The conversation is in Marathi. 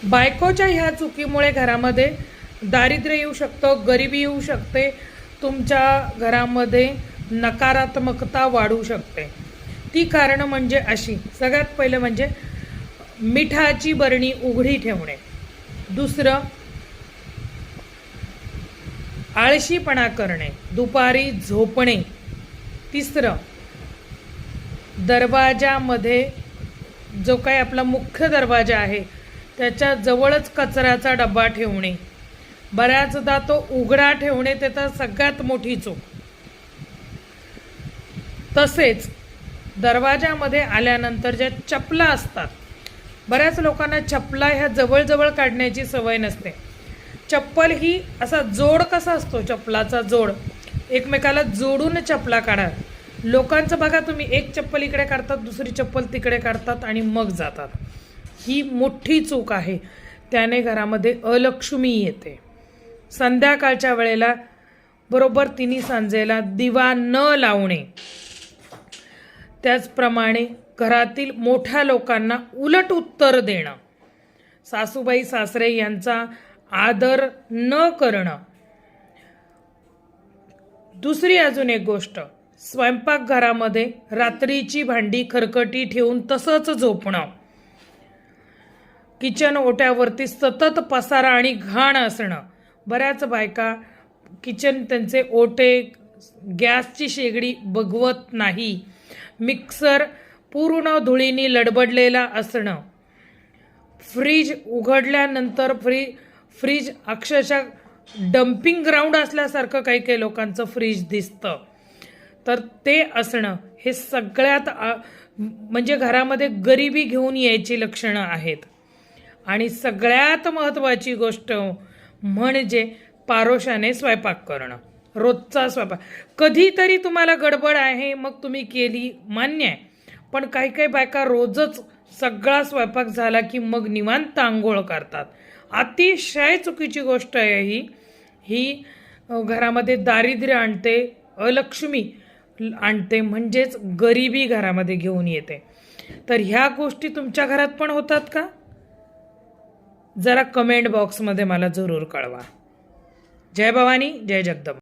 बायकोच्या ह्या चुकीमुळे घरामध्ये दारिद्र्य येऊ शकतं, गरिबी येऊ शकते, तुमच्या घरामध्ये नकारात्मकता वाढू शकते. ती कारणं म्हणजे अशी, सगळ्यात पहिलं म्हणजे मिठाची बरणी उघडी ठेवणे, दुसरं आळशीपणा करणे, दुपारी झोपणे, तिसरं दरवाजामध्ये जो काही आपला मुख्य दरवाजा आहे त्याच्या जवळच कचऱ्याचा डबा ठेवणे, बऱ्याचदा तो उघडा ठेवणे ते तर सगळ्यात मोठी चूक. तसेच दरवाजामध्ये आल्यानंतर ज्या चपला असतात, बऱ्याच लोकांना चपला ह्या जवळजवळ काढण्याची सवय नसते. चप्पल ही असा जोड कसा असतो, चपलाचा जोड एकमेकाला जोडून चपला काढा. लोकांचं बघा तुम्ही, एक चप्पल इकडे काढतात, दुसरी चप्पल तिकडे काढतात आणि मग जातात. ही मोठी चूक आहे. त्याने घरामध्ये अलक्ष्मी येते. संध्याकाळच्या वेळेला बरोबर 3 सांजेला दिवा न लावणे, त्याचप्रमाणे घरातील मोठ्या लोकांना उलट उत्तर देणं, सासूबाई सासरे यांचा आदर न करणं. दुसरी अजून एक गोष्ट, स्वयंपाकघरामध्ये रात्रीची भांडी खरकटी ठेवून तसंच झोपणं, किचन ओट्यावरती सतत पसारा आणि घाण असणं. बऱ्याच बायका किचन त्यांचे ओटे, गॅसची शेगडी बघवत नाही, मिक्सर पूर्ण धुळीनी लडबडलेला असणं, फ्रीज उघडल्यानंतर फ्रीज अक्षरशः डम्पिंग ग्राउंड असल्यासारखं काही काही लोकांचं फ्रीज दिसतं, तर ते असणं हे सगळ्यात म्हणजे घरामध्ये गरिबी घेऊन यायची लक्षणं आहेत. आणि सगळ्यात महत्त्वाची गोष्ट म्हणजे पारोशाने स्वयंपाक करणं, रोजचा स्वयंपाक. कधीतरी तुम्हाला गडबड आहे मग तुम्ही केली, मान्य आहे, पण काही काही बायका रोजच सगळा स्वयंपाक झाला की मग निवांत आंघोळ करतात. अतिशय चुकीची गोष्ट आहे ही घरामध्ये दारिद्र्य आणते, अलक्ष्मी आणते, म्हणजेच गरिबी घरामध्ये घेऊन येते. तर ह्या गोष्टी तुमच्या घरात पण होतात का? जरा कमेंट बॉक्समध्ये मला जरूर कळवा. जय भवानी, जय जगदंबा.